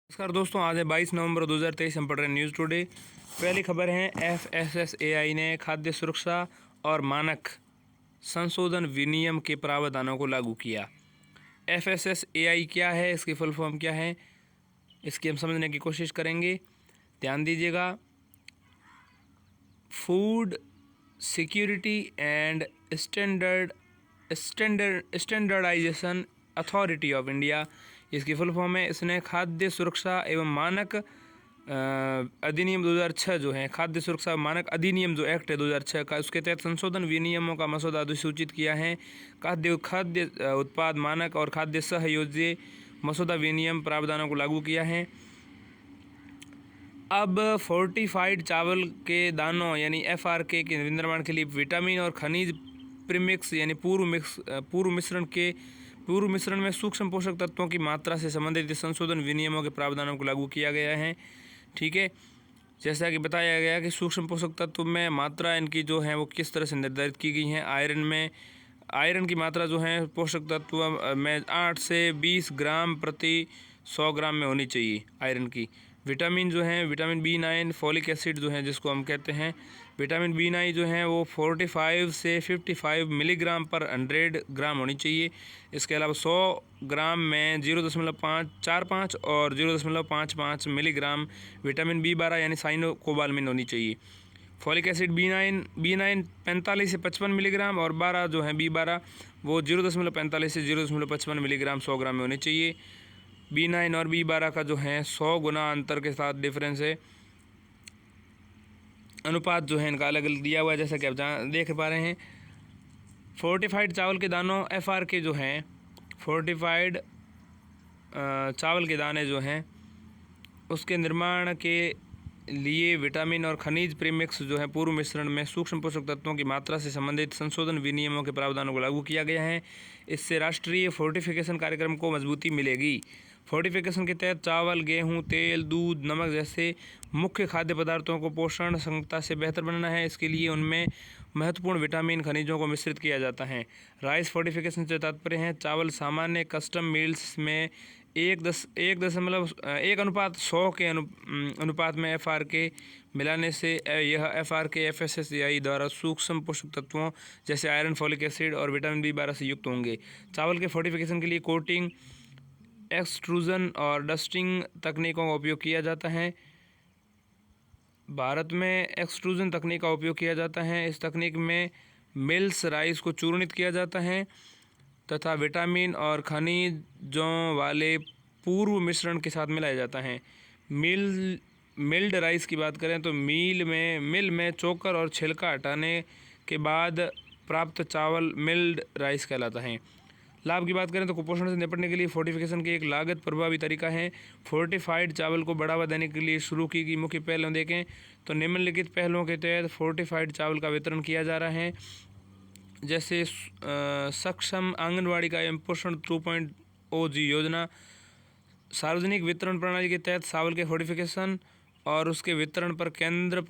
नमस्कार दोस्तों, आज है 22 नवंबर 2023। हम पढ़ रहे हैं न्यूज़ टुडे। पहली खबर है, FSSAI ने खाद्य सुरक्षा और मानक संशोधन विनियम के प्रावधानों को लागू किया। FSSAI क्या है, इसकी फुल फॉर्म क्या है, इसकी हम समझने की कोशिश करेंगे। ध्यान दीजिएगा। Food security and standardization authority of India, इसकी फुल फॉर्म है। इसने खाद्य सुरक्षा एवं मानक अधिनियम 2006 जो है, खाद्य सुरक्षा मानक अधिनियम जो एक्ट है 2006 का, उसके तहत संशोधन विनियमों का मसौदा अधिसूचित किया है। खाद्य उत्पाद मानक और खाद्य सहयोज्य मसौदा विनियम प्रावधानों को लागू किया है। अब फोर्टिफाइड चावल के दानों यानी FRK के निर्माण के लिए विटामिन और खनिज प्रीमिक्स यानी पूर्व मिश्रण में सूक्ष्म पोषक तत्वों की मात्रा से संबंधित संशोधन विनियमों के प्रावधानों को लागू किया गया है। ठीक है, जैसा कि बताया गया कि सूक्ष्म पोषक तत्व में मात्रा इनकी जो है वो किस तरह से निर्धारित की गई है। आयरन की मात्रा जो है पोषक तत्व में 8 से 20 ग्राम प्रति 100 ग्राम में होनी चाहिए आयरन की। विटामिन जो है, विटामिन B9, फॉलिक एसिड जो है जिसको हम कहते हैं, विटामिन B9 जो है वो 45 से 55 मिलीग्राम पर 100 ग्राम होनी चाहिए। इसके अलावा 100 ग्राम में 0.545 और 0.55 मिलीग्राम विटामिन B12 यानी साइनोकोबालामिन होनी चाहिए। फॉलिक एसिड B9 45 से 55 मिलीग्राम और 12 जो है B12 वो 0.45 से 0.55 मिलीग्राम 100 ग्राम में होनी चाहिए। B9 और B12 का जो है 100 गुना अंतर के साथ डिफरेंस है, अनुपात जो है इनका अलग अलग दिया हुआ है, जैसा कि आप देख पा रहे हैं। फोर्टिफाइड चावल के दानों FRK जो हैं, फोर्टिफाइड चावल के दाने जो हैं उसके निर्माण के लिए विटामिन और खनिज प्रीमिक्स जो है पूर्व मिश्रण में सूक्ष्म पोषक तत्वों की मात्रा से संबंधित संशोधन विनियमों के प्रावधानों को लागू किया गया है। इससे राष्ट्रीय फोर्टिफिकेशन कार्यक्रम को मजबूती मिलेगी। फोर्टिफिकेशन के तहत चावल, गेहूं, तेल, दूध, नमक जैसे मुख्य खाद्य पदार्थों को पोषण क्षमता से बेहतर बनाना है। इसके लिए उनमें महत्वपूर्ण विटामिन खनिजों को मिश्रित किया जाता है। राइस फोर्टिफिकेशन से तात्पर्य है चावल सामान्य कस्टम मील्स में 1:100 के अनुपात में FRK मिलाने से यह FRK FSSAI द्वारा सूक्ष्म पोषक तत्वों जैसे आयरन, फॉलिक एसिड और विटामिन B12 से युक्त होंगे। चावल के फोर्टिफिकेशन के लिए कोटिंग, एक्सट्रूजन और डस्टिंग तकनीकों का उपयोग किया जाता है। भारत में एक्सट्रूजन तकनीक का उपयोग किया जाता है। इस तकनीक में मिल्स राइस को चूर्णित किया जाता है तथा विटामिन और खनिजों वाले पूर्व मिश्रण के साथ मिलाया जाता है। मिल्ड राइस की बात करें तो मिल में चोकर और छिलका हटाने के बाद प्राप्त चावल मिल्ड राइस कहलाता है। लाभ की बात करें तो कुपोषण से निपटने के लिए फोर्टिफिकेशन की एक लागत प्रभावी तरीका है। फोर्टिफाइड चावल को बढ़ावा देने के लिए शुरू की गई मुख्य पहलों देखें तो निम्नलिखित पहलों के तहत फोर्टिफाइड चावल का वितरण किया जा रहा है, जैसे सक्षम आंगनवाड़ी का एवं पोषण 2.0 योजना, सार्वजनिक वितरण प्रणाली के तहत चावल के फोर्टिफिकेशन और उसके वितरण पर केंद्र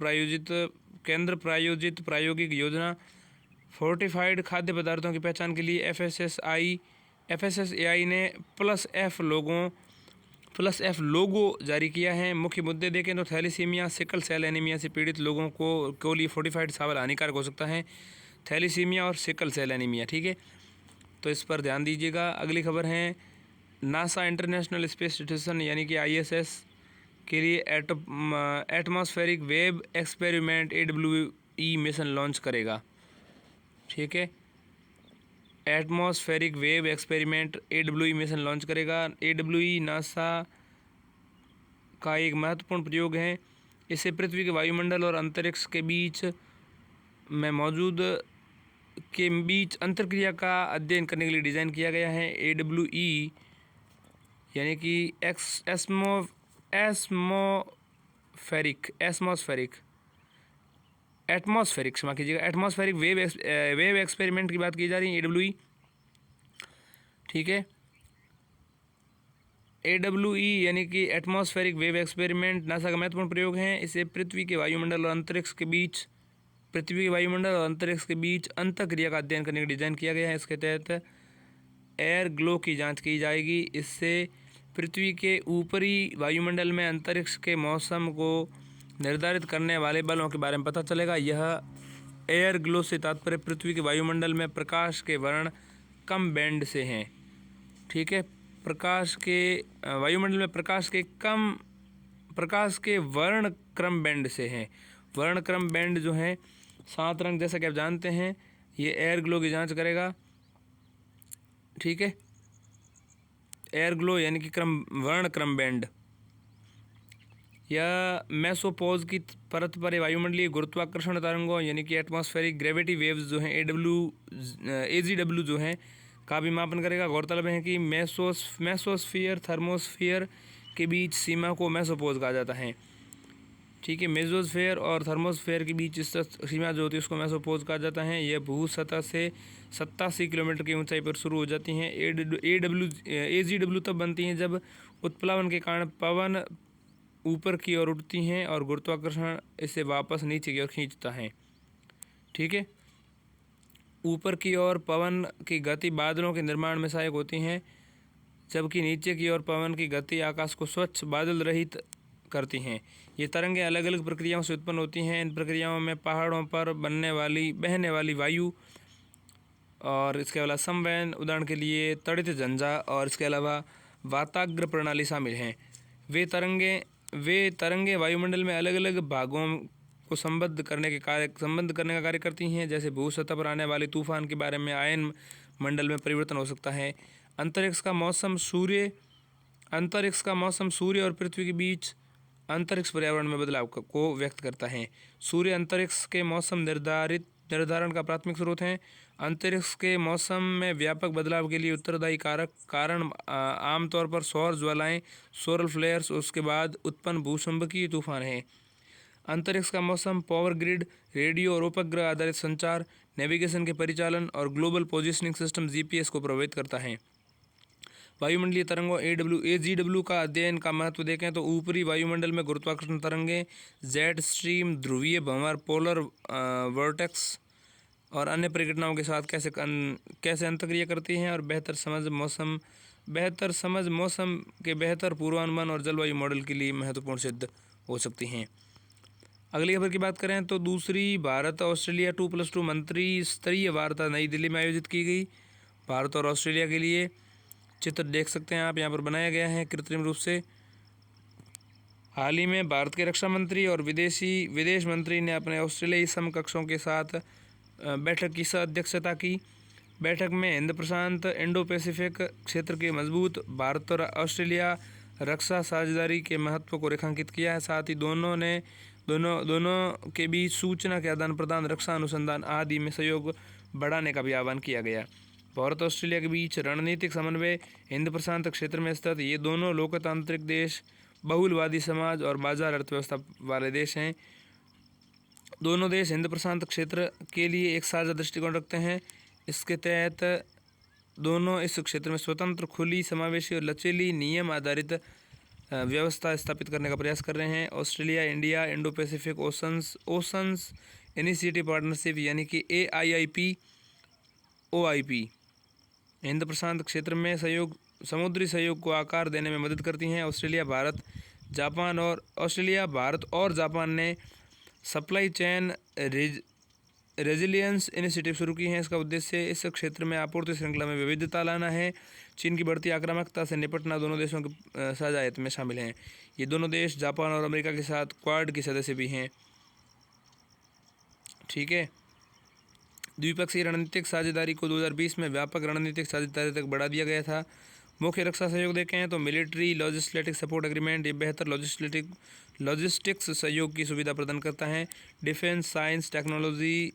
प्रायोजित प्रायोगिक योजना, फोर्टिफाइड खाद्य पदार्थों की पहचान के लिए FSSAI ने +F लोगो जारी किया है। मुख्य मुद्दे देखें तो थैलीसीमिया, सिकल सेल एनीमिया से पीड़ित लोगों को लिए फोर्टिफाइड चावल हानिकारक हो सकता है। थैलीसीमिया और सिकल सेल एनीमिया, ठीक है, तो इस पर ध्यान दीजिएगा। अगली खबर है, नासा इंटरनेशनल स्पेस स्टेशन यानी कि ISS के लिए atmospheric wave experiment AWE mission launch करेगा। ठीक है, atmospheric wave experiment AWE mission launch करेगा। AWE नासा का एक महत्वपूर्ण प्रयोग है। इसे पृथ्वी के वायुमंडल और अंतरिक्ष के बीच अंतरक्रिया का अध्ययन करने के लिए डिज़ाइन किया गया है। AWE यानी कि एटमॉस्फेरिक वेव एक्सपेरिमेंट की बात की जा रही है, AWE, ठीक है। AWE यानी कि एटमॉस्फेरिक वेव एक्सपेरिमेंट नासा का महत्वपूर्ण प्रयोग है। इसे पृथ्वी के वायुमंडल और अंतरिक्ष के बीच अंतरक्रिया का अध्ययन करने के लिए डिज़ाइन किया गया है। इसके तहत एयर ग्लो की जांच की जाएगी। इससे पृथ्वी के ऊपरी वायुमंडल में अंतरिक्ष के मौसम को निर्धारित करने वाले बलों के बारे में पता चलेगा। यह एयर ग्लो से तात्पर्य पृथ्वी के वायुमंडल में प्रकाश के वर्ण कम बैंड से हैं। ठीक है, प्रकाश के वायुमंडल में प्रकाश के वर्ण क्रम बैंड से हैं। वर्ण क्रम बैंड जो हैं 7 रंग, जैसा कि आप जानते हैं, ये एयर ग्लो की जांच करेगा। ठीक है, एयर ग्लो यानी कि वर्ण क्रम बैंड या मेसोपोज की परत पर वायुमंडलीय गुरुत्वाकर्षण तरंगों यानी कि एटमॉस्फेरिक ग्रेविटी वेव्स जो हैं AGW जो हैं का भी मापन करेगा। गौरतलब है कि मेसोस्फीयर थर्मोस्फीयर के बीच सीमा को मेसोपोज कहा जाता है। ठीक है, मेसोस्फीयर और थर्मोस्फीयर के बीच इस सीमा जो होती है उसको मेसोपोज कहा जाता है। यह भू सतह से 87 किलोमीटर की ऊंचाई पर शुरू हो जाती हैं। AGW तब बनती हैं जब उत्प्लावन के कारण पवन ऊपर की ओर उठती हैं और गुरुत्वाकर्षण इसे वापस नीचे की ओर खींचता है। ठीक है, ऊपर की ओर पवन की गति बादलों के निर्माण में सहायक होती हैं, जबकि नीचे की ओर पवन की गति आकाश को स्वच्छ बादल रहित करती हैं। ये तरंगें अलग अलग प्रक्रियाओं से उत्पन्न होती हैं। इन प्रक्रियाओं में पहाड़ों पर बहने वाली वायु और इसके अलावा समवहन, उदाहरण के लिए तड़ित झंझा, और इसके अलावा वाताग्र प्रणाली शामिल हैं। वे तरंगें वायुमंडल में अलग अलग भागों को संबद्ध करने का कार्य करती हैं। जैसे भू सतह पर आने वाले तूफान के बारे में आयन मंडल में परिवर्तन हो सकता है। अंतरिक्ष का मौसम सूर्य और पृथ्वी के बीच अंतरिक्ष पर्यावरण में बदलाव को व्यक्त करता है। सूर्य अंतरिक्ष के मौसम निर्धारण का प्राथमिक स्रोत है। अंतरिक्ष के मौसम में व्यापक बदलाव के लिए उत्तरदायी कारण आमतौर पर सौर ज्वालाएं, सोलर फ्लेयर्स और उसके बाद उत्पन्न भूसंबकीय तूफान हैं। अंतरिक्ष का मौसम पावर ग्रिड, रेडियो और उपग्रह आधारित संचार, नेविगेशन के परिचालन और ग्लोबल पोजिशनिंग सिस्टम GPS को प्रभावित करता है। वायुमंडलीय तरंगों AGW का अध्ययन का महत्व देखें तो ऊपरी वायुमंडल में गुरुत्वाकर्षण तरंगें, जेट स्ट्रीम, ध्रुवीय भंवर, पोलर वर्टेक्स और अन्य परिघटनाओं के साथ कैसे अंतक्रिया करती हैं और बेहतर समझ मौसम के बेहतर पूर्वानुमान और जलवायु मॉडल के लिए महत्वपूर्ण सिद्ध हो सकती हैं। अगली खबर की बात करें तो दूसरी भारत ऑस्ट्रेलिया 2+2 मंत्री स्तरीय वार्ता नई दिल्ली में आयोजित की गई। भारत और ऑस्ट्रेलिया के लिए चित्र देख सकते हैं आप, यहाँ पर बनाया गया है कृत्रिम रूप से। हाल ही में भारत के रक्षा मंत्री और विदेश मंत्री ने अपने ऑस्ट्रेलियाई समकक्षों के साथ बैठक की अध्यक्षता की। बैठक में हिंद प्रशांत इंडो पैसिफिक क्षेत्र के मजबूत भारत और ऑस्ट्रेलिया रक्षा साझेदारी के महत्व को रेखांकित किया है। साथ ही दोनों के बीच सूचना के आदान प्रदान, रक्षा अनुसंधान आदि में सहयोग बढ़ाने का भी आह्वान किया गया। भारत और ऑस्ट्रेलिया के बीच रणनीतिक समन्वय हिंद प्रशांत क्षेत्र में स्थित ये दोनों लोकतांत्रिक देश, बहुलवादी समाज और बाजार अर्थव्यवस्था वाले देश हैं। दोनों देश हिंद प्रशांत क्षेत्र के लिए एक साझा दृष्टिकोण रखते हैं। इसके तहत दोनों इस क्षेत्र में स्वतंत्र, खुली, समावेशी और लचीली नियम आधारित व्यवस्था स्थापित करने का प्रयास कर रहे हैं। Australia India Indo Pacific oceans initiative partnership यानी कि OIP हिंद प्रशांत क्षेत्र में समुद्री सहयोग को आकार देने में मदद करती हैं। ऑस्ट्रेलिया, भारत और जापान ने सप्लाई चेन रेजिलियंस इनिशिएटिव शुरू की है। इसका उद्देश्य इस क्षेत्र में आपूर्ति श्रृंखला में विविधता लाना है। चीन की बढ़ती आक्रामकता से निपटना दोनों देशों के साझा हित में शामिल हैं। ये दोनों देश जापान और अमेरिका के साथ क्वाड के सदस्य भी हैं। ठीक है, द्विपक्षीय रणनीतिक साझेदारी को 2020 में व्यापक रणनीतिक साझेदारी तक बढ़ा दिया गया था। मुख्य रक्षा सहयोग देखें तो मिलिट्री लॉजिस्टिक सपोर्ट एग्रीमेंट, ये बेहतर लॉजिस्टिक्स सहयोग की सुविधा प्रदान करता है। Defence science technology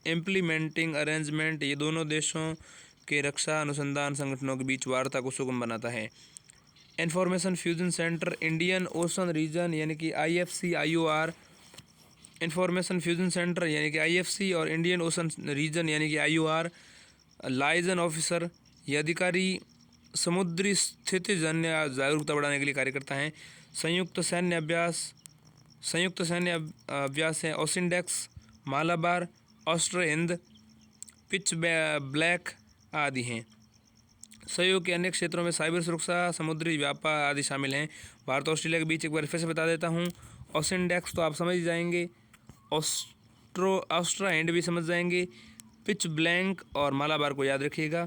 implementing arrangement, ये दोनों देशों के रक्षा अनुसंधान संगठनों के बीच वार्ता को सुगम बनाता है। Information fusion centre Indian ocean region यानी कि IFC-IOR, इंफॉर्मेशन फ्यूजन सेंटर यानी कि IFC और इंडियन ओशन रीजन यानी कि IOR लाइजन ऑफिसर, ये अधिकारी समुद्री स्थितिजन्य जागरूकता बढ़ाने के लिए कार्य करता है। संयुक्त सैन्य अभ्यास है AUSINDEX, Malabar, Austra Hind, pitch black आदि हैं। सहयोग के अन्य क्षेत्रों में साइबर सुरक्षा, समुद्री व्यापार आदि शामिल हैं। भारत और ऑस्ट्रेलिया के बीच एक बार फिर से बता देता हूँ। ऑसिनडेक्स तो आप समझ ही जाएंगे, ऑस्ट्रा एंड भी समझ जाएंगे, पिच ब्लैंक और मालाबार को याद रखिएगा।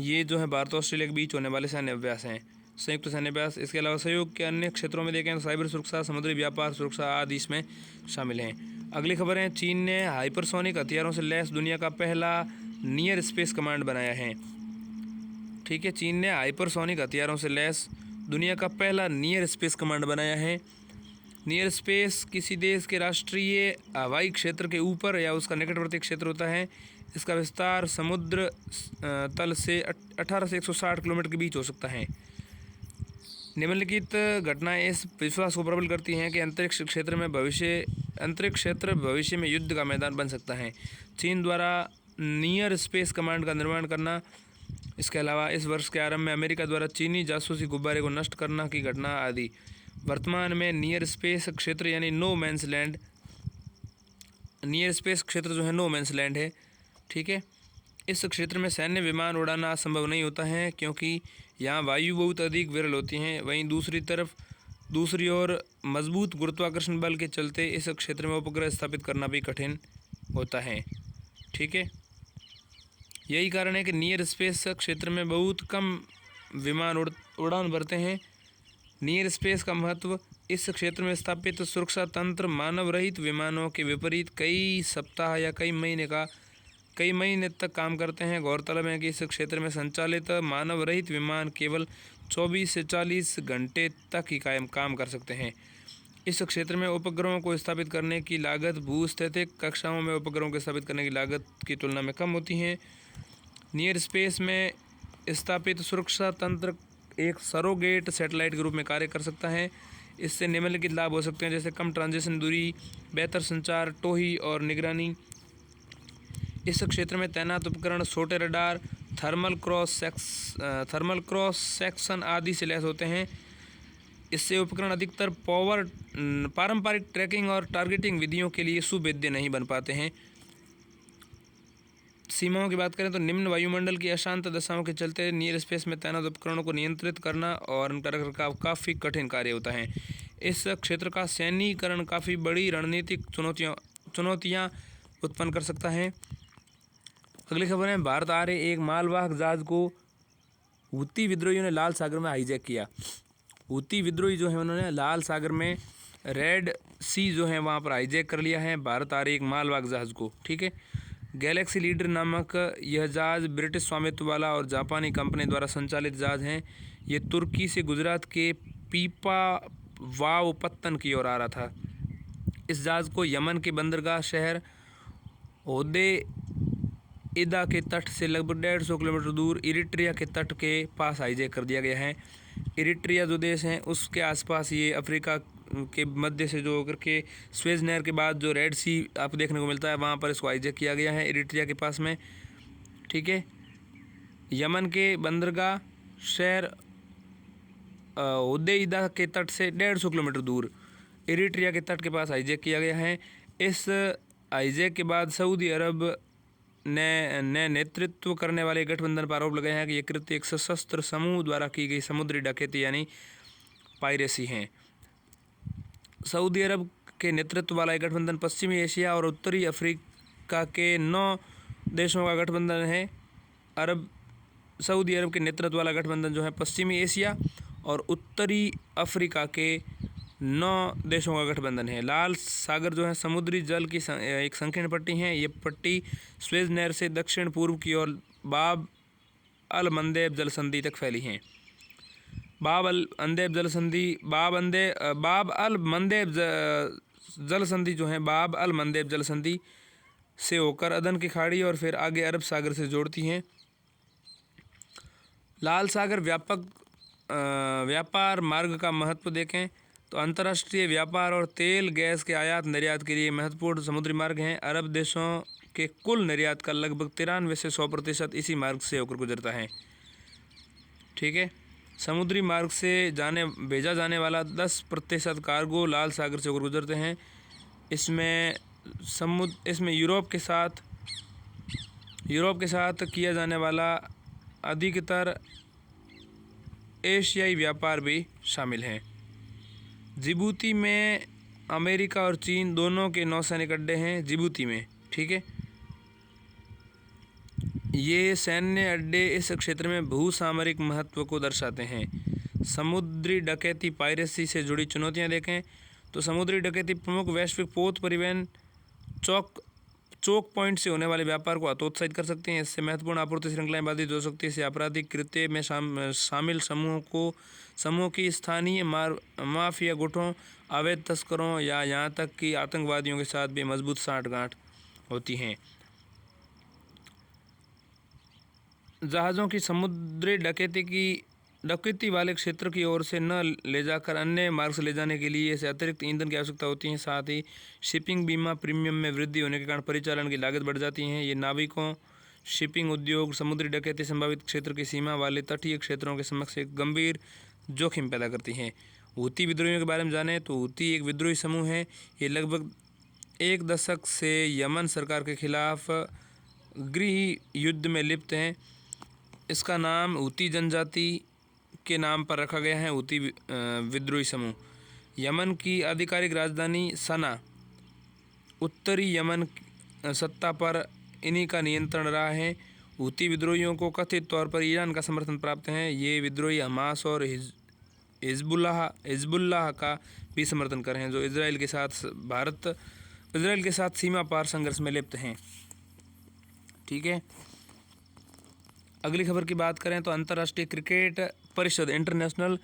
ये जो है भारत और ऑस्ट्रेलिया के बीच होने वाले सैन्य अभ्यास हैं, संयुक्त सैन्य अभ्यास। इसके अलावा सहयोग के अन्य क्षेत्रों में देखें तो साइबर सुरक्षा, समुद्री व्यापार सुरक्षा आदि इसमें शामिल हैं। अगली खबर है, चीन ने हाइपरसोनिक हथियारों से लैस दुनिया का पहला नियर स्पेस कमांड बनाया है। ठीक है, चीन ने हाइपरसोनिक हथियारों से लैस दुनिया का पहला नियर स्पेस कमांड बनाया है। नियर स्पेस किसी देश के राष्ट्रीय हवाई क्षेत्र के ऊपर या उसका निकटवर्ती क्षेत्र होता है। इसका विस्तार समुद्र तल से 18 से 160 किलोमीटर के बीच हो सकता है। निम्नलिखित घटनाएं इस विश्वास को प्रबल करती हैं कि अंतरिक्ष क्षेत्र भविष्य में युद्ध का मैदान बन सकता है। चीन द्वारा नियर स्पेस कमांड का निर्माण करना। इसके अलावा इस वर्ष के आरंभ में अमेरिका द्वारा चीनी जासूसी गुब्बारे को नष्ट करना की घटना आदि। वर्तमान में नियर स्पेस क्षेत्र यानी no man's land, near space क्षेत्र जो है नो मैंस लैंड है। ठीक है, इस क्षेत्र में सैन्य विमान उड़ाना संभव नहीं होता है क्योंकि यहाँ वायु बहुत अधिक विरल होती हैं। वहीं दूसरी ओर मजबूत गुरुत्वाकर्षण बल के चलते इस क्षेत्र में उपग्रह स्थापित करना भी कठिन होता है। ठीक है, यही कारण है कि नियर स्पेस क्षेत्र में बहुत कम विमान उड़ान भरते हैं। नियर स्पेस का महत्व, इस क्षेत्र में स्थापित सुरक्षा तंत्र मानव रहित विमानों के विपरीत कई सप्ताह या कई महीने तक काम करते हैं। गौरतलब है कि इस क्षेत्र में संचालित मानव रहित विमान केवल 24 से 40 घंटे तक ही काम कर सकते हैं। इस क्षेत्र में उपग्रहों को स्थापित करने की लागत भूस्थितिक कक्षाओं में उपग्रहों को स्थापित करने की लागत की तुलना में कम होती है। नियर स्पेस में स्थापित सुरक्षा तंत्र एक सरोगेट सैटेलाइट के रूप में कार्य कर सकता है। इससे निम्नलिखित लाभ हो सकते हैं, जैसे कम ट्रांजिशन दूरी, बेहतर संचार, टोही और निगरानी। इस क्षेत्र में तैनात उपकरण छोटे रडार, थर्मल क्रॉस सेक्शन आदि से लैस होते हैं। इससे उपकरण अधिकतर पारंपरिक ट्रैकिंग और टारगेटिंग विधियों के लिए सुवेद्य नहीं बन पाते हैं। सीमाओं की बात करें तो निम्न वायुमंडल की अशांत दशाओं के चलते नियर स्पेस में तैनात उपकरणों को नियंत्रित करना और उनका रखरखाव काफ़ी कठिन कार्य होता है। इस क्षेत्र का सैन्यीकरण काफ़ी बड़ी रणनीतिक चुनौतियाँ उत्पन्न कर सकता है। अगली खबर है, भारत आ रहे एक मालवाहक जहाज को हूती विद्रोहियों ने लाल सागर में हाईजैक किया। हूती विद्रोही जो है उन्होंने लाल सागर में रेड सी जो है वहाँ पर हाईजैक कर लिया है भारत आ रहे एक मालवाहक जहाज को। ठीक है, गैलेक्सी लीडर नामक यह जहाज ब्रिटिश स्वामित्व वाला और जापानी कंपनी द्वारा संचालित जहाज हैं। ये तुर्की से गुजरात के पीपावाव की ओर आ रहा था। इस जहाज को यमन के बंदरगाह शहर होदेइदा के तट से लगभग 150 किलोमीटर दूर इरिट्रिया के तट के पास हाईजैक कर दिया गया है। इरिट्रिया जो देश है उसके आसपास ये अफ्रीका के मध्य से जो होकर के स्वेज नहर के बाद जो रेड सी आपको देखने को मिलता है वहाँ पर इसको हाईजैक किया गया है, इरिट्रिया के पास में। ठीक है, यमन के बंदरगाह शहर होदेइदा के तट से 150 किलोमीटर दूर इरिट्रिया के तट के पास हाईजैक किया गया है। इस हाईजैक के बाद सऊदी अरब ने नेतृत्व करने वाले गठबंधन पर आरोप लगाया है कि ये कृत्य एक सशस्त्र समूह द्वारा की गई समुद्री डकैती यानी पायरेसी है। सऊदी अरब के नेतृत्व वाला गठबंधन पश्चिमी एशिया और उत्तरी अफ्रीका के 9 देशों का गठबंधन है। सऊदी अरब के नेतृत्व वाला गठबंधन जो है पश्चिमी एशिया और उत्तरी अफ्रीका के 9 देशों का गठबंधन है। लाल सागर जो है समुद्री जल की एक संकीर्ण पट्टी है। ये पट्टी स्वेज नहर से दक्षिण पूर्व की ओर बाब अल मंदेब जलसंधि तक फैली है। बाब अल मंदेब जलसंधि जो है बाब अल मंदेब जलसंधि से होकर अदन की खाड़ी और फिर आगे अरब सागर से जोड़ती हैं। लाल सागर व्यापार मार्ग का महत्व देखें तो अंतर्राष्ट्रीय व्यापार और तेल गैस के आयात निर्यात के लिए महत्वपूर्ण समुद्री मार्ग हैं। अरब देशों के कुल निर्यात का लगभग 93 से 100% इसी मार्ग से होकर गुजरता है। ठीक है, समुद्री मार्ग से भेजा जाने वाला 10% कार्गो लाल सागर से होकर गुजरते हैं। इसमें यूरोप के साथ किया जाने वाला अधिकतर एशियाई व्यापार भी शामिल हैं। जिबूती में अमेरिका और चीन दोनों के नौसैनिक अड्डे हैं जिबूती में, ठीक है। ये सैन्य अड्डे इस क्षेत्र में भूसामरिक महत्व को दर्शाते हैं। समुद्री डकैती पायरेसी से जुड़ी चुनौतियां देखें तो समुद्री डकैती प्रमुख वैश्विक पोत परिवहन चोक पॉइंट से होने वाले व्यापार को हतोत्साहित कर सकते हैं। इससे महत्वपूर्ण आपूर्ति श्रृंखलाएं बाधित हो सकती है। इससे आपराधिक कृत्य में शामिल समूह की स्थानीय माफिया गुटों, अवैध तस्करों या यहाँ तक कि आतंकवादियों के साथ भी मजबूत साठगांठ होती हैं। जहाज़ों की समुद्री डकैती वाले क्षेत्र की ओर से न ले जाकर अन्य मार्ग से ले जाने के लिए इसे अतिरिक्त ईंधन की आवश्यकता होती है। साथ ही शिपिंग बीमा प्रीमियम में वृद्धि होने के कारण परिचालन की लागत बढ़ जाती है। ये नाविकों, शिपिंग उद्योग, समुद्री डकैती संभावित क्षेत्र की सीमा वाले तटीय क्षेत्रों के समक्ष एक गंभीर जोखिम पैदा करती हैं। हूती विद्रोहियों के बारे में जानें तो हूती एक विद्रोही समूह है। ये लगभग 1 दशक से यमन सरकार के खिलाफ गृह युद्ध में लिप्त हैं। इसका नाम हूती जनजाति के नाम पर रखा गया है। हूती विद्रोही समूह यमन की आधिकारिक राजधानी सना, उत्तरी यमन सत्ता पर इन्हीं का नियंत्रण रहा है। हूती विद्रोहियों को कथित तौर पर ईरान का समर्थन प्राप्त है। ये विद्रोही हमास और हिजबुल्लाह का भी समर्थन कर हैं, जो इजराइल के साथ सीमा पार संघर्ष में लिप्त हैं, ठीक है। अगली खबर की बात करें तो अंतर्राष्ट्रीय क्रिकेट परिषद इंटरनेशनल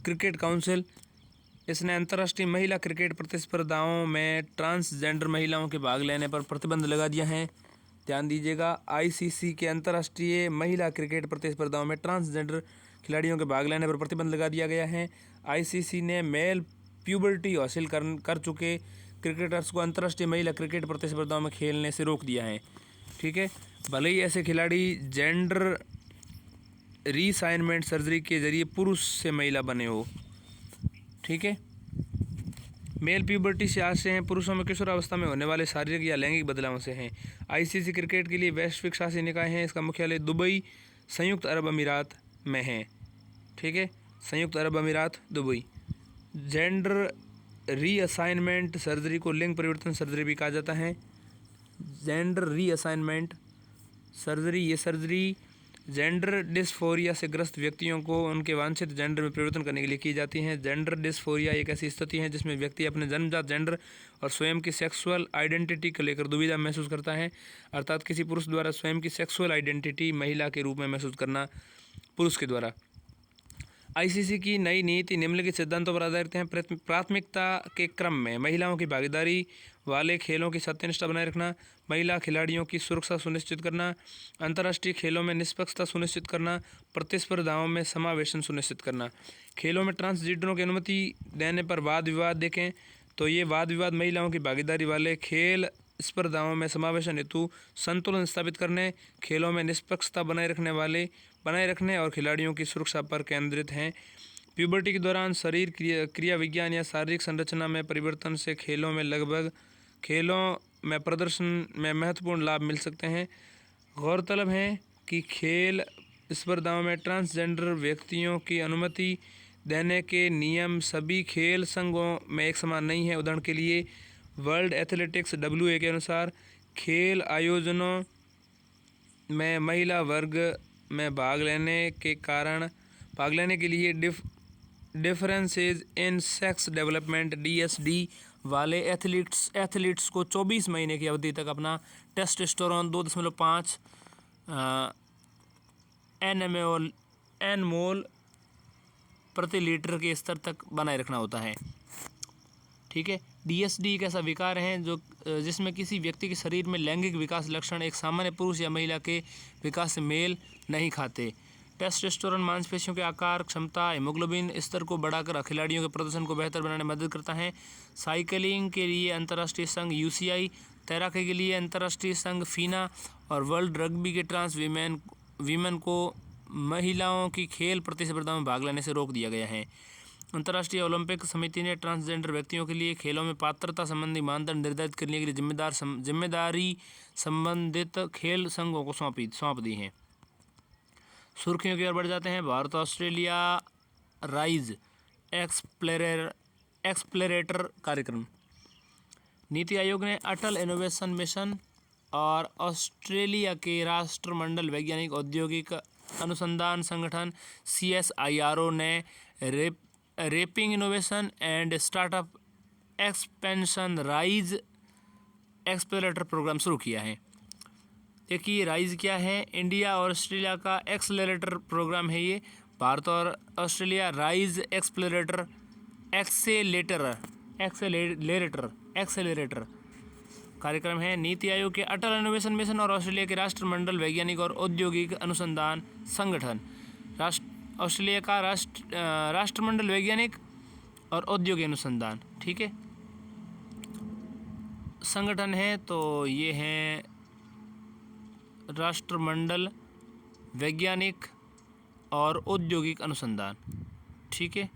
क्रिकेट काउंसिल, इसने अंतर्राष्ट्रीय महिला क्रिकेट प्रतिस्पर्धाओं में ट्रांसजेंडर महिलाओं के भाग लेने पर प्रतिबंध लगा दिया है। ध्यान दीजिएगा, आईसीसी के अंतर्राष्ट्रीय महिला क्रिकेट प्रतिस्पर्धाओं में ट्रांसजेंडर खिलाड़ियों के भाग लेने पर प्रतिबंध लगा दिया गया है। आईसीसी ने मेल प्यूबर्टी हासिल कर चुके क्रिकेटर्स को अंतर्राष्ट्रीय महिला क्रिकेट प्रतिस्पर्धाओं में खेलने से रोक दिया है, ठीक है। भले ही ऐसे खिलाड़ी जेंडर रीअसाइनमेंट सर्जरी के जरिए पुरुष से महिला बने हो, ठीक है। मेल प्यूबर्टी से आशय हैं पुरुषों में किशोरावस्था में होने वाले शारीरिक या लैंगिक बदलावों से हैं। आईसीसी क्रिकेट के लिए वैश्विक शासी निकाय है। इसका मुख्यालय दुबई, संयुक्त अरब अमीरात में है, ठीक है। संयुक्त अरब अमीरात, दुबई। जेंडर रीअसाइनमेंट सर्जरी को लिंग परिवर्तन सर्जरी भी कहा जाता है। जेंडर रीअसाइनमेंट सर्जरी, ये सर्जरी जेंडर डिस्फोरिया से ग्रस्त व्यक्तियों को उनके वांछित जेंडर में परिवर्तन करने के लिए की जाती है। जेंडर डिस्फोरिया एक ऐसी स्थिति है जिसमें व्यक्ति अपने जन्मजात जेंडर और स्वयं की सेक्सुअल आइडेंटिटी को लेकर दुविधा महसूस करता है, अर्थात किसी पुरुष द्वारा स्वयं की सेक्सुअल आइडेंटिटी महिला के रूप में महसूस करना पुरुष के द्वारा। आईसीसी की नई नीति निम्नलिखित सिद्धांतों पर आधारित है। प्राथमिकता के क्रम में महिलाओं की भागीदारी वाले खेलों की सत्यनिष्ठा बनाए रखना, महिला खिलाड़ियों की सुरक्षा सुनिश्चित करना, अंतर्राष्ट्रीय खेलों में निष्पक्षता सुनिश्चित करना, प्रतिस्पर्धाओं में समावेशन सुनिश्चित करना। खेलों में ट्रांसजेंडरों की अनुमति देने पर वाद विवाद देखें तो ये वाद विवाद महिलाओं की भागीदारी वाले खेल स्पर्धाओं में समावेशन हेतु संतुलन स्थापित करने, खेलों में निष्पक्षता बनाए रखने और खिलाड़ियों की सुरक्षा पर केंद्रित हैं। प्यूबर्टी के दौरान शरीर क्रिया विज्ञान या शारीरिक संरचना में परिवर्तन से खेलों में प्रदर्शन में महत्वपूर्ण लाभ मिल सकते हैं। गौरतलब है कि खेल स्पर्धाओं में ट्रांसजेंडर व्यक्तियों की अनुमति देने के नियम सभी खेल संघों में एक समान नहीं है। उदाहरण के लिए वर्ल्ड एथलेटिक्स WA के अनुसार खेल आयोजनों में महिला वर्ग में भाग लेने के लिए differences in sex development DSD वाले एथलीट्स को 24 महीने की अवधि तक अपना टेस्टोस्टेरोन 2.5 nmol प्रति लीटर के स्तर तक बनाए रखना होता है, ठीक है। DSD एक ऐसा विकार है जिसमें किसी व्यक्ति के शरीर में लैंगिक विकास लक्षण एक सामान्य पुरुष या महिला के विकास से मेल नहीं खाते। टेस्टोस्टेरोन मांसपेशियों के आकार, क्षमता, हीमोग्लोबिन स्तर को बढ़ाकर खिलाड़ियों के प्रदर्शन को बेहतर बनाने में मदद करता है। साइकिलिंग के लिए अंतर्राष्ट्रीय संघ UCI, तैराकी के लिए अंतर्राष्ट्रीय संघ FINA और वर्ल्ड रग्बी के ट्रांस वीमेन को महिलाओं की खेल प्रतिस्पर्धा में भाग लेने से रोक दिया गया है। अंतर्राष्ट्रीय ओलंपिक समिति ने ट्रांसजेंडर व्यक्तियों के लिए खेलों में पात्रता संबंधी मानदंड निर्धारित करने के लिए जिम्मेदारी संबंधित खेल संघों को सौंप दी है। सुर्खियों की ओर बढ़ जाते हैं। भारत ऑस्ट्रेलिया राइज एक्सप्लोरेटर कार्यक्रम। नीति आयोग ने अटल इनोवेशन मिशन और ऑस्ट्रेलिया के राष्ट्रमंडल वैज्ञानिक औद्योगिक अनुसंधान संगठन CSIRO ने rapid innovation and startup expansion rise accelerator programme शुरू किया है। देखिए राइज क्या है, इंडिया और ऑस्ट्रेलिया का एक्सेलरेटर प्रोग्राम है ये। भारत और ऑस्ट्रेलिया राइज एक्सेलरेटर कार्यक्रम है। नीति आयोग के अटल इनोवेशन मिशन और ऑस्ट्रेलिया के राष्ट्रमंडल वैज्ञानिक और औद्योगिक अनुसंधान संगठन, ऑस्ट्रेलिया का राष्ट्रमंडल वैज्ञानिक और औद्योगिक अनुसंधान, ठीक है, संगठन है। तो ये है राष्ट्रमंडल वैज्ञानिक और औद्योगिक अनुसंधान, ठीक है।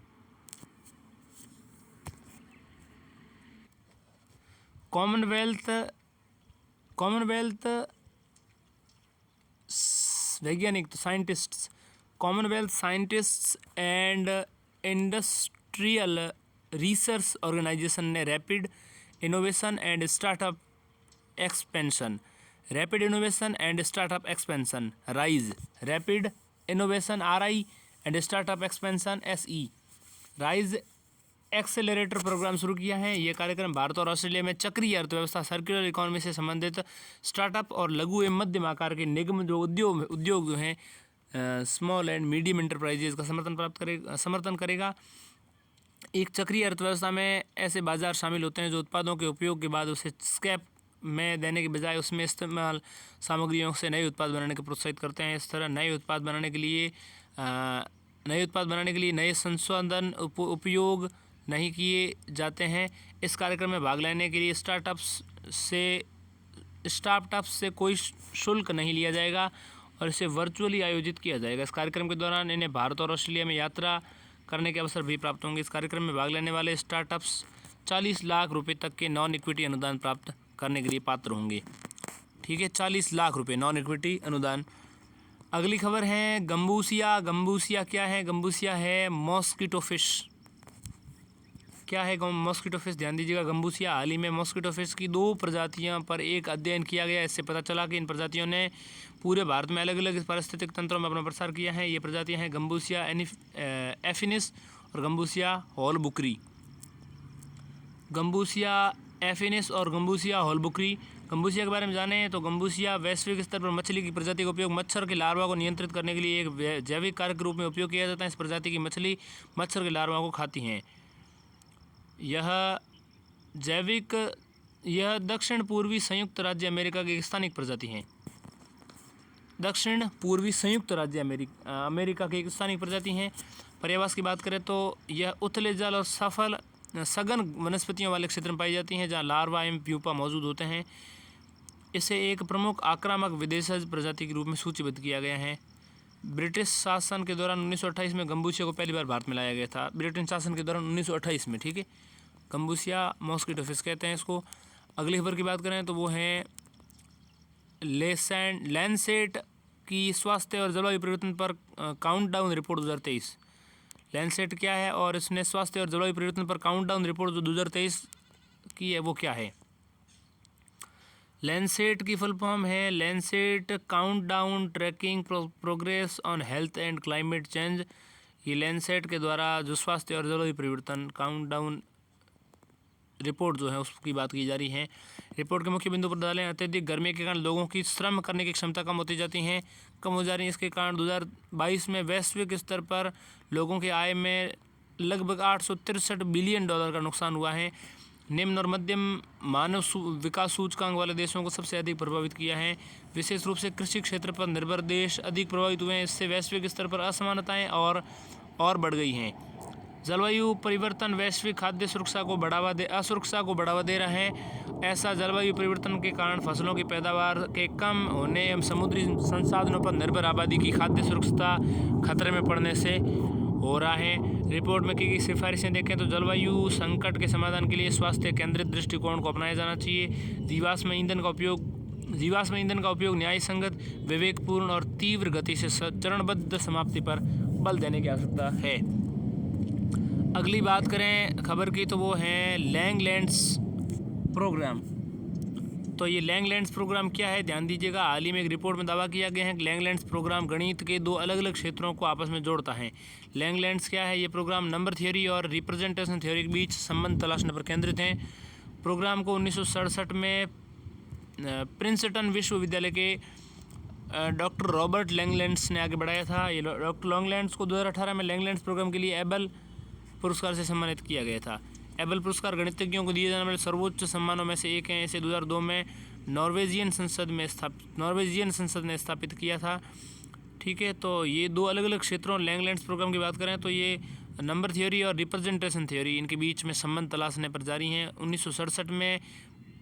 कॉमनवेल्थ वैज्ञानिक scientists, commonwealth scientists and industrial research organisation ने rapid innovation and startup expansion rise, rapid innovation RI and startup expansion SE rise accelerator programme शुरू किया है। ये कार्यक्रम भारत और ऑस्ट्रेलिया में चक्रीय अर्थव्यवस्था सर्कुलर इकोनॉमी से संबंधित स्टार्टअप और लघु एवं मध्यम आकार के निगम जो उद्योग जो हैं स्मॉल एंड मीडियम एंटरप्राइजेज का समर्थन करेगा। एक चक्रीय अर्थव्यवस्था में ऐसे बाजार शामिल होते हैं जो उत्पादों के उपयोग के बाद उसे स्क्रैप में देने के बजाय उसमें इस्तेमाल सामग्रियों से नए उत्पाद बनाने को प्रोत्साहित करते हैं। इस तरह नए उत्पाद बनाने के लिए नए संशोधन उपयोग नहीं किए जाते हैं। इस कार्यक्रम में भाग लेने के लिए स्टार्टअप्स से कोई शुल्क नहीं लिया जाएगा और इसे वर्चुअली आयोजित किया जाएगा। इस कार्यक्रम के दौरान इन्हें भारत और ऑस्ट्रेलिया में यात्रा करने के अवसर भी प्राप्त होंगे। इस कार्यक्रम में भाग लेने वाले स्टार्टअप्स 40 लाख रुपए तक के नॉन इक्विटी अनुदान प्राप्त करने के लिए पात्र होंगे, ठीक है। 40 लाख रुपए नॉन इक्विटी अनुदान। अगली खबर है गम्बूसिया क्या है? गम्बूसिया है मॉस्किटो फिश। क्या है मॉस्किटो फिश? ध्यान दीजिएगा। गम्बूसिया हाल ही में मॉस्किटो फिश की 2 प्रजातियों पर एक अध्ययन किया गया। इससे पता चला कि इन प्रजातियों ने पूरे भारत में अलग अलग पारिस्थितिक तंत्रों में अपना प्रसार किया है। ये प्रजातियां हैं गम्बूसिया एफिनिस और गम्बूसिया हॉलबुकरी। गम्बूसिया एफिनिस और गम्बूसिया हॉलबुकरी। गम्बूसिया के बारे में जानें तो गम्बूसिया वैश्विक स्तर पर मछली की प्रजाति का उपयोग मच्छर के लार्वा को नियंत्रित करने के लिए एक जैविक कार्य के रूप में उपयोग किया जाता है। इस प्रजाति की मछली मच्छर के लार्वा को खाती हैं। यह दक्षिण पूर्वी संयुक्त राज्य अमेरिका की एक स्थानिक प्रजाति है। दक्षिण पूर्वी संयुक्त राज्य अमेरिका की एक स्थानिक प्रजाति हैं। पर्यावास की बात करें तो यह उथले जल और सघन वनस्पतियों वाले क्षेत्र में पाई जाती हैं जहाँ लार्वा एवं प्यूपा मौजूद होते हैं। इसे एक प्रमुख आक्रामक विदेशज प्रजाति के रूप में सूचीबद्ध किया गया है। ब्रिटिश शासन के दौरान 1928 में गम्बूसिया को पहली बार भारत में लाया गया था। ब्रिटिश शासन के दौरान 1928 में, ठीक है। गम्बूसिया मॉस्किटो फिश कहते हैं इसको। अगली खबर की बात करें तो वो है लैंसेट की स्वास्थ्य और जलवायु परिवर्तन पर काउंटडाउन रिपोर्ट 2023। लैंसेट क्या है और इसने स्वास्थ्य और जलवायु परिवर्तन पर काउंटडाउन रिपोर्ट जो 2023 की है वो क्या है? लैंसेट की फुल फॉर्म है Lancet countdown tracking progress on health and climate change. ये लैंसेट के द्वारा जो स्वास्थ्य और जलवायु परिवर्तन काउंटडाउन रिपोर्ट जो है उसकी बात की जा रही है। रिपोर्ट के मुख्य बिंदु पर डालें। अत्यधिक गर्मी के कारण लोगों की श्रम करने की क्षमता कम हो जा रही है। इसके कारण 2022 में वैश्विक स्तर पर लोगों की आय में लगभग $863 बिलियन का नुकसान हुआ है। निम्न और मध्यम मानव विकास सूचकांक वाले देशों को सबसे अधिक प्रभावित किया है। विशेष रूप से कृषि क्षेत्र पर निर्भर देश अधिक प्रभावित हुए हैं। इससे वैश्विक स्तर पर असमानताएं और बढ़ गई हैं। जलवायु परिवर्तन वैश्विक खाद्य असुरक्षा को बढ़ावा दे रहा है। ऐसा जलवायु परिवर्तन के कारण फसलों की पैदावार के कम होने एवं समुद्री संसाधनों पर निर्भर आबादी की खाद्य सुरक्षा खतरे में पड़ने से हो रहा है। रिपोर्ट में की गई सिफारिशें देखें तो जलवायु संकट के समाधान के लिए स्वास्थ्य केंद्रित दृष्टिकोण को अपनाया जाना चाहिए। जीवाश्म ईंधन का उपयोग जीवाश्म ईंधन का उपयोग न्याय संगत, विवेकपूर्ण और तीव्र गति से चरणबद्ध समाप्ति पर बल देने की आवश्यकता है। अगली बात करें खबर की तो वो है लैंगलैंड्स प्रोग्राम। तो ये लैंगलैंड्स प्रोग्राम क्या है, ध्यान दीजिएगा। हाल ही में एक रिपोर्ट में दावा किया गया है कि लैंगलैंड्स प्रोग्राम गणित के दो अलग अलग क्षेत्रों को आपस में जोड़ता है। लैंगलैंड्स क्या है, ये प्रोग्राम नंबर थ्योरी और रिप्रेजेंटेशन थ्योरी के बीच संबंध तलाशने पर केंद्रित है। प्रोग्राम को 1967 में प्रिंसटन विश्वविद्यालय के डॉक्टर रॉबर्ट लैंगलैंड्स ने आगे बढ़ाया था। ये डॉक्टर लैंगलैंड्स को 2018 में लैंगलैंड्स प्रोग्राम के लिए एबल पुरस्कार से सम्मानित किया गया था। एबल पुरस्कार गणितज्ञों को दिए जाने वाले सर्वोच्च सम्मानों में से एक है। इसे 2002 में नॉर्वेजियन संसद ने स्थापित किया था। ठीक है, तो ये दो अलग अलग क्षेत्रों लैंगलैंड्स प्रोग्राम की बात करें तो ये नंबर थ्योरी और रिप्रेजेंटेशन थ्योरी, इनके बीच में संबंध तलाशने पर जारी हैं। 1967 में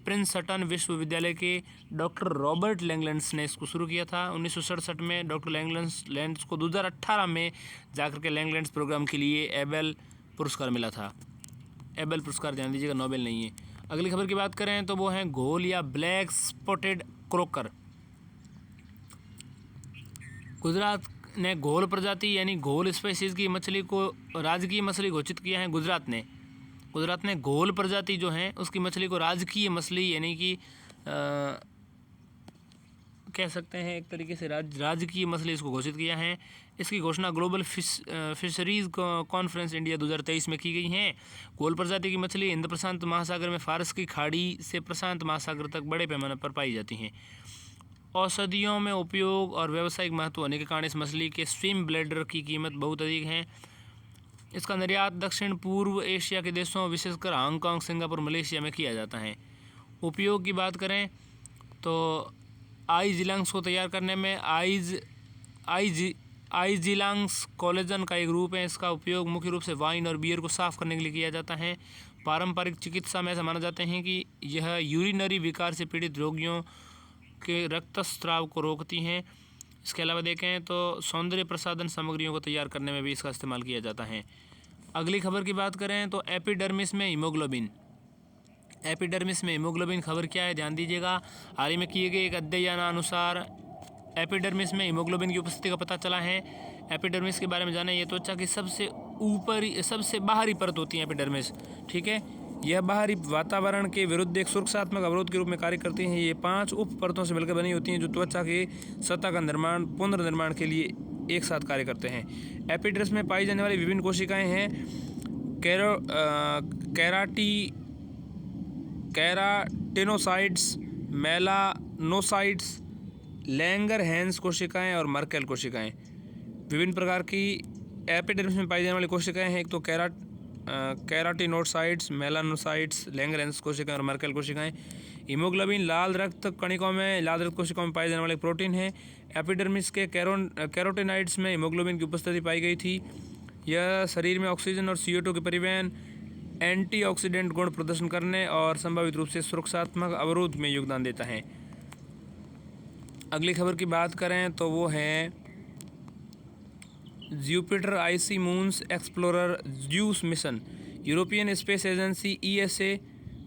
प्रिंसटन विश्वविद्यालय के डॉक्टर रॉबर्ट लैंगलैंड्स ने इसको शुरू किया था। 1967 में डॉक्टर लैंगलैंड्स को 2018 में जाकर के लैंगलैंड्स प्रोग्राम के लिए एबल पुरस्कार मिला था। एबल पुरस्कार, ध्यान दीजिएगा, नोबेल नहीं है। अगली खबर की बात करें तो वो है घोल या ब्लैक स्पॉटेड क्रोकर। गुजरात ने घोल प्रजाति यानी घोल स्पीशीज की मछली को राजकीय मछली घोषित किया है। गुजरात ने घोल प्रजाति जो है उसकी मछली को राजकीय मछली यानी कि कह सकते हैं एक तरीके से राजकीय मछली इसको घोषित किया है। इसकी घोषणा ग्लोबल फिशरीज कॉन्फ्रेंस इंडिया 2023 में की गई है। घोल प्रजाति की मछली हिंद प्रशांत महासागर में फारस की खाड़ी से प्रशांत महासागर तक बड़े पैमाने पर पाई जाती हैं। औषधियों में उपयोग और व्यावसायिक महत्व होने के कारण इस मछली के स्विम ब्लैडर की कीमत बहुत अधिक है। इसका निर्यात दक्षिण पूर्व एशिया के देशों विशेषकर हांगकांग, सिंगापुर, मलेशिया में किया जाता है। उपयोग की बात करें तो आइजिलंग्स को तैयार करने में आइजिलंग्स कोलेजन का एक रूप है। इसका उपयोग मुख्य रूप से वाइन और बियर को साफ करने के लिए किया जाता है। पारंपरिक चिकित्सा में ऐसा माना जाता है कि यह यूरिनरी विकार से पीड़ित रोगियों के रक्तस्राव को रोकती हैं। इसके अलावा देखें तो सौंदर्य प्रसाधन सामग्रियों को तैयार करने में भी इसका इस्तेमाल किया जाता है। अगली खबर की बात करें तो एपिडर्मिस में हीमोग्लोबिन। खबर क्या है, ध्यान दीजिएगा। हाल ही में किए गए एक अध्ययनानुसार एपिडर्मिस में हीमोग्लोबिन की उपस्थिति का पता चला है। एपिडर्मिस के बारे में जाने, ये त्वचा की सबसे बाहरी परत होती है एपिडर्मिस। ठीक है, यह बाहरी वातावरण के विरुद्ध एक सुरक्षात्मक अवरोध के रूप में कार्य करती हैं। ये 5 उप परतों से मिलकर बनी होती हैं जो त्वचा के सतह का पुनर्निर्माण के लिए एक साथ कार्य करते हैं। एपिडर्मिस में पाई जाने वाली विभिन्न कोशिकाएं हैं कैराटिनोसाइट्स, मेलानोसाइट्स, लैंगरहैंस कोशिकाएं और मर्केल कोशिकाएं। विभिन्न प्रकार की एपिडर्मिस में पाई जाने वाली कोशिकाएं हैं। एक तो कैराटिनोसाइट्स, मेलानोसाइट्स, लैंगरहैंस कोशिकाएं और मर्केल कोशिकाएं। हीमोग्लोबिन लाल रक्त कोशिकाओं में पाए जाने वाले प्रोटीन है। एपिडर्मिस के कैरोटिनॉइड्स में हीमोग्लोबिन की उपस्थिति पाई गई थी। यह शरीर में ऑक्सीजन और CO2 के परिवहन, एंटीऑक्सीडेंट गुण प्रदर्शन करने और संभावित रूप से सुरक्षात्मक अवरोध में योगदान देता है। अगली खबर की बात करें तो वो है Jupiter icy moons explorer JUICE mission. European space agency ESA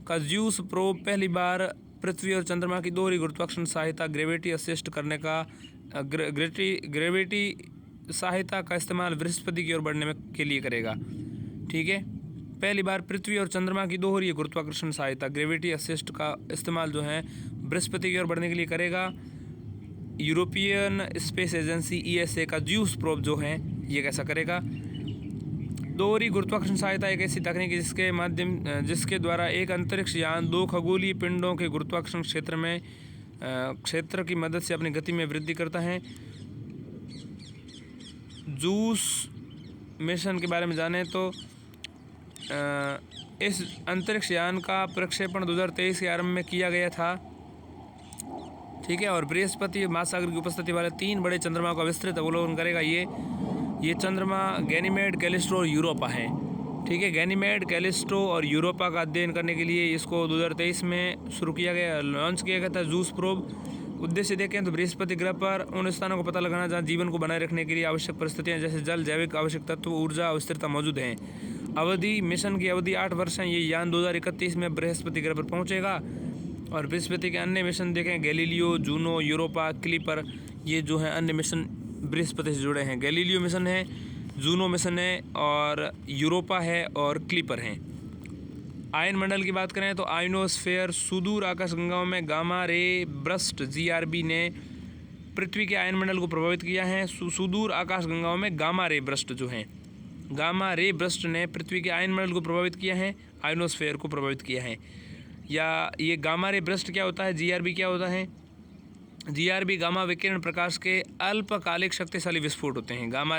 का ज्यूस प्रोब पहली बार पृथ्वी और चंद्रमा की दोहरी गुरुत्वाकर्षण सहायता ग्रेविटी सहायता का इस्तेमाल बृहस्पति की ओर बढ़ने के लिए करेगा। ठीक है, पहली बार पृथ्वी और चंद्रमा की दोहरी गुरुत्वाकर्षण सहायता ग्रेविटी असिस्ट का इस्तेमाल जो है बृहस्पति की ओर बढ़ने के लिए करेगा। यूरोपियन स्पेस एजेंसी ESA का ज्यूस प्रोब जो है ये कैसा करेगा। दोहरी गुरुत्वाकर्षण सहायता एक ऐसी तकनीक है जिसके द्वारा एक अंतरिक्ष यान 2 खगोलीय पिंडों के गुरुत्वाकर्षण क्षेत्र की मदद से अपनी गति में वृद्धि करता है। जूस मिशन के बारे में जाने तो इस अंतरिक्ष यान का प्रक्षेपण 2023 के आरंभ में किया गया था। ठीक है, और बृहस्पति महासागर की उपस्थिति वाले 3 बड़े चंद्रमा का विस्तृत अवलोकन करेगा। ये चंद्रमा गैनीमेड, कैलिस्टो और यूरोपा है। ठीक है, गैनीमेड, कैलिस्टो और यूरोपा का अध्ययन करने के लिए इसको 2023 में शुरू किया गया, लॉन्च किया गया था जूस प्रोब। उद्देश्य देखें तो बृहस्पति ग्रह पर उन स्थानों को पता लगाना जहाँ जीवन को बनाए रखने के लिए आवश्यक परिस्थितियाँ जैसे जल, जैविक आवश्यक तत्व, ऊर्जा और स्थिरता मौजूद हैं। मिशन की अवधि 8 वर्ष है। ये यान 2031 में बृहस्पति ग्रह पर पहुँचेगा। और बृहस्पति के अन्य मिशन देखें, गैलीलियो, जूनो, यूरोपा, क्लिपर, ये जो है अन्य मिशन बृहस्पति से जुड़े हैं। गैलीलियो मिशन है, जूनो मिशन है और यूरोपा है और क्लिपर हैं। आयन मंडल की बात करें तो आयनोस्फेयर, सुदूर आकाशगंगाओं में गामा रे ब्रस्ट GRB ने पृथ्वी के आयन मंडल को प्रभावित किया है। सुदूर आकाशगंगाओं में गामा रे ब्रस्ट जो हैं, गामा रे ब्रस्ट ने पृथ्वी के आयन मंडल को प्रभावित किया है, आयनोस्फेयर को प्रभावित किया है। या ये गामा रे ब्रस्ट क्या होता है, GRB क्या होता है? GRB गामा विकिरण प्रकाश के अल्पकालिक शक्तिशाली विस्फोट होते हैं। गामा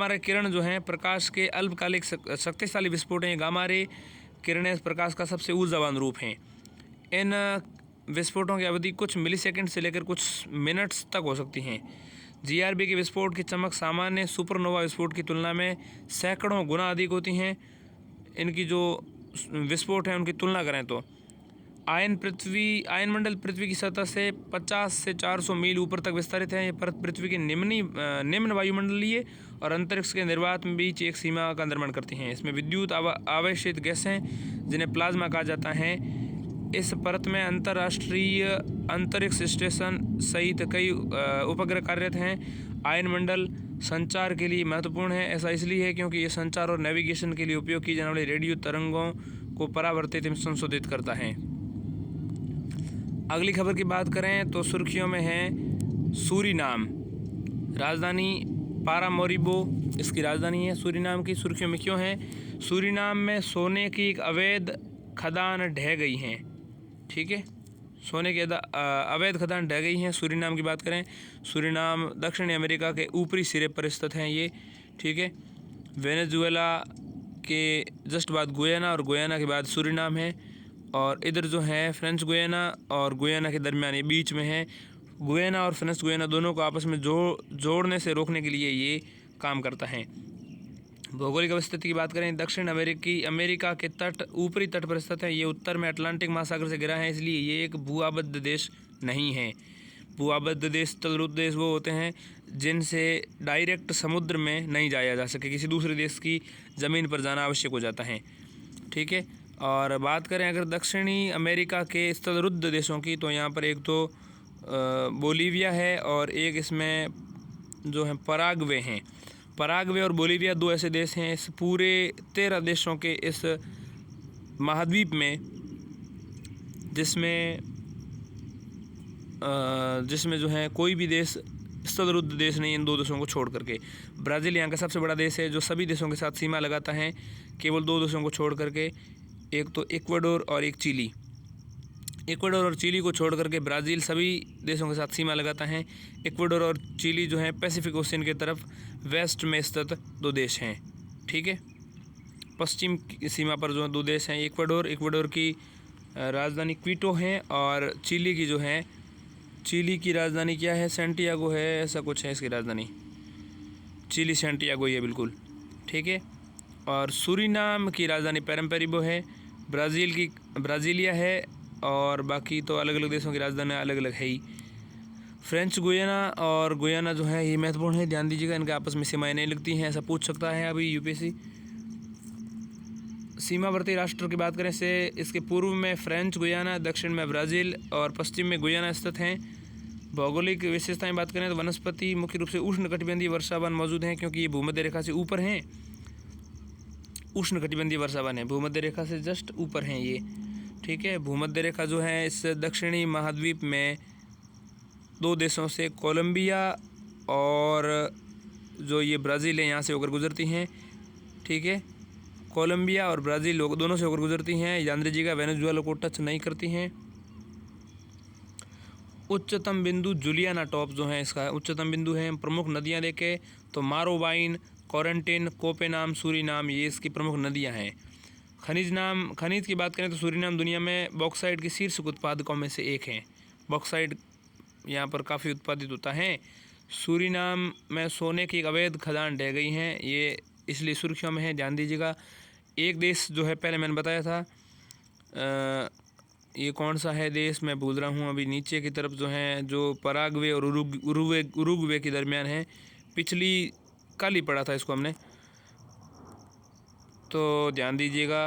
रे किरण जो हैं प्रकाश के अल्पकालिक शक्तिशाली विस्फोट हैं। गामा रे किरणें प्रकाश का सबसे ऊर्जावान रूप हैं। इन विस्फोटों की अवधि कुछ मिलीसेकंड से लेकर कुछ मिनट्स तक हो सकती हैं। GRB के विस्फोट की चमक सामान्य सुपरनोवा विस्फोट की तुलना में सैकड़ों गुना अधिक होती हैं। इनकी जो विस्फोट हैं उनकी तुलना करें तो आयन मंडल पृथ्वी की सतह से 50 से 400 मील ऊपर तक विस्तारित है। ये परत पृथ्वी के निम्न वायुमंडलीय और अंतरिक्ष के निर्वात में बीच एक सीमा का निर्माण करती हैं। इसमें विद्युत आवेशित गैसें जिन्हें प्लाज्मा कहा जाता है। इस परत में अंतर्राष्ट्रीय अंतरिक्ष स्टेशन सहित कई उपग्रह कार्यरत हैं। आयन मंडल संचार के लिए महत्वपूर्ण है। ऐसा इसलिए है क्योंकि ये संचार और नेविगेशन के लिए उपयोग की जाने वाली रेडियो तरंगों को परावर्तित एवं संशोधित करता है। अगली खबर की बात करें तो सुर्खियों में है सूरीनाम, राजधानी पारामोरिबो इसकी राजधानी है। सूरीनाम की सुर्खियों में क्यों है? सूरीनाम में सोने की एक अवैध खदान ढह गई हैं। ठीक है, सोने की अवैध खदान ढह गई हैं। सूरीनाम की बात करें, सूरीनाम दक्षिणी अमेरिका के ऊपरी सिरे पर स्थित हैं ये। ठीक है, वेनेजुएला के जस्ट बाद गुयाना और गुयाना के बाद सूरीनाम है। और इधर जो है फ्रेंच गुयाना और गुयाना के दरमियान ये बीच में है। गुयाना और फ्रेंच गुयाना दोनों को आपस में जोड़ने से रोकने के लिए ये काम करता है। भौगोलिक अवस्थिति की बात करें, दक्षिण अमेरिका के तट ऊपरी तट पर स्थित है। ये उत्तर में अटलांटिक महासागर से घिरा है, इसलिए ये एक भूआबद्ध देश नहीं है। भूआबद्ध देश तलरुद्ध देश वो होते हैं जिनसे डायरेक्ट समुद्र में नहीं जाया जा सके, किसी दूसरे देश की ज़मीन पर जाना आवश्यक हो जाता है। ठीक है, और बात करें अगर दक्षिणी अमेरिका के तलरुद्ध देशों की, तो यहाँ पर एक तो बोलीविया है और एक इसमें जो है पराग्वे हैं। पराग्वे और बोलीविया दो ऐसे देश हैं इस पूरे 13 देशों के इस महाद्वीप में जिसमें जो है कोई भी देश तलरुद्ध देश नहीं इन दो देशों को छोड़ करके। ब्राज़ील यहाँ का सबसे बड़ा देश है जो सभी देशों के साथ सीमा लगाता है, केवल दो देशों को छोड़ करके, एक तो इक्वाडोर और एक चिली। इक्वाडोर और चिली को छोड़ करके ब्राज़ील सभी देशों के साथ सीमा लगाता है। इक्वाडोर और चिली जो है पैसिफिक ओशियन की तरफ वेस्ट में स्थित दो देश हैं। ठीक है, पश्चिम सीमा पर जो दो देश हैं इक्वाडोर की राजधानी क्विटो है और चिली की जो है चिली की राजधानी क्या है, सैंटियागो है, ऐसा कुछ है इसकी राजधानी, चिली सैंटियागो ही है बिल्कुल। ठीक है, और सूरीनाम की राजधानी पैराम्पेरिबो है। ब्राज़ील की ब्राज़ीलिया है और बाकी तो अलग अलग देशों की राजधानी अलग अलग है ही। फ्रेंच गुयाना और गुयाना जो है ये महत्वपूर्ण है, ध्यान दीजिएगा, इनके आपस में सीमाएँ नहीं लगती हैं, ऐसा पूछ सकता है अभी यूपीएससी। सीमावर्ती राष्ट्रों की बात करें से इसके पूर्व में फ्रेंच गुयाना, दक्षिण में ब्राज़ील और पश्चिम में गुयाना स्थित हैं। भौगोलिक विशेषताएं बात करें तो वनस्पति मुख्य रूप से उष्णकटिबंधीय वर्षावन मौजूद हैं क्योंकि ये भूमध्य रेखा से ऊपर हैं। उष्णकटिबंधीय वर्षावन है, भूमध्य रेखा से जस्ट ऊपर हैं ये। ठीक है, भूमध्य रेखा जो है इस दक्षिणी महाद्वीप में दो देशों से कोलंबिया और जो ये ब्राज़ील है यहाँ से होकर गुजरती हैं। ठीक है, कोलंबिया और ब्राज़ील दोनों से होकर गुजरती हैं। याद रखिएगा वेनेजुएला को टच नहीं करती हैं। उच्चतम बिंदु जुलियाना टॉप जो है इसका उच्चतम बिंदु है। प्रमुख नदियाँ देखें तो मारोवाइन, कोरेंटिन, कोपेनाम, सूरीनाम, ये इसकी प्रमुख नदियाँ हैं। खनिज की बात करें तो सूरीनाम दुनिया में बॉक्साइट के शीर्ष उत्पादकों में से एक हैं। बॉक्साइट यहाँ पर काफ़ी उत्पादित होता है। सूरीनाम में सोने की एक अवैध खदान ढह गई हैं, ये इसलिए सुर्खियों में है, ध्यान दीजिएगा। एक देश जो है पहले मैंने बताया था, ये कौन सा है देश मैं भूल रहा हूँ अभी, नीचे की तरफ जो है जो पराग्वे और उरुग्वे के दरमियान है, पिछली कल ही पढ़ा था इसको हमने, तो ध्यान दीजिएगा।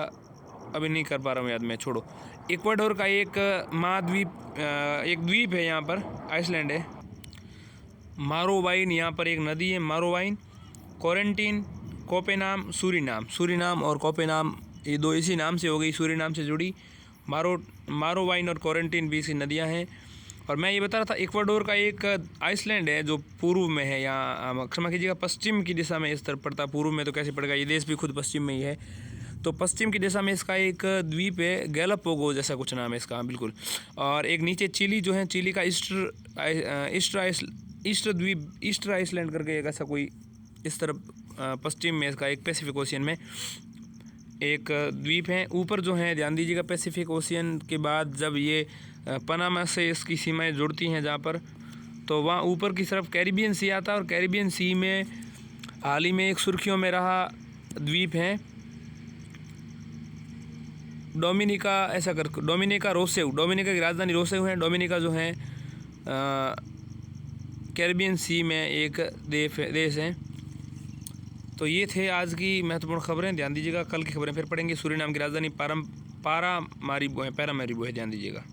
अभी नहीं कर पा रहा हूँ याद मैं, छोड़ो। इक्वाडोर का एक महाद्वीप, एक द्वीप है यहाँ पर, आइसलैंड है। मारोवाइन, यहाँ पर एक नदी है मारोवाइन। क्वारंटीन, कोपेनाम, सूरीनाम और कोपेनाम, ये दो इसी नाम से हो गई, सूरीनाम से जुड़ी। मारोवाइन और क्वारंटीन भी इसी नदियाँ हैं। और मैं ये बता रहा था, इक्वाडोर का एक आइसलैंड है जो पूर्व में है, यहाँ क्षमा कीजिएगा पश्चिम की दिशा में इस तरफ पड़ता, पूर्व में तो कैसे पड़ेगा, ये देश भी खुद पश्चिम में ही है। तो पश्चिम की दिशा में इसका एक द्वीप है, गैलापागो जैसा कुछ नाम है इसका, बिल्कुल। और एक नीचे चिली जो है, चिली का ईस्टर आइसलैंड करके एक ऐसा कोई इस तरफ पश्चिम में इसका एक पैसिफिक ओशियन में एक द्वीप है। ऊपर जो है ध्यान दीजिएगा, पैसिफिक ओशियन के बाद जब ये पनामा से इसकी सीमाएं जुड़ती हैं जहाँ पर, तो वहाँ ऊपर की तरफ कैरिबियन सी आता है। और कैरिबियन सी में हाल ही में एक सुर्खियों में रहा द्वीप है डोमिनिका, ऐसा कर डोमिनिका रोसेउ, डोमिनिका की राजधानी रोसेउ है। डोमिनिका जो है कैरिबियन सी में एक देश है। तो ये थे आज की महत्वपूर्ण खबरें, ध्यान दीजिएगा। कल की खबरें फिर पढ़ेंगे। सूरीनाम की राजधानी पैरामारिबो है, ध्यान दीजिएगा।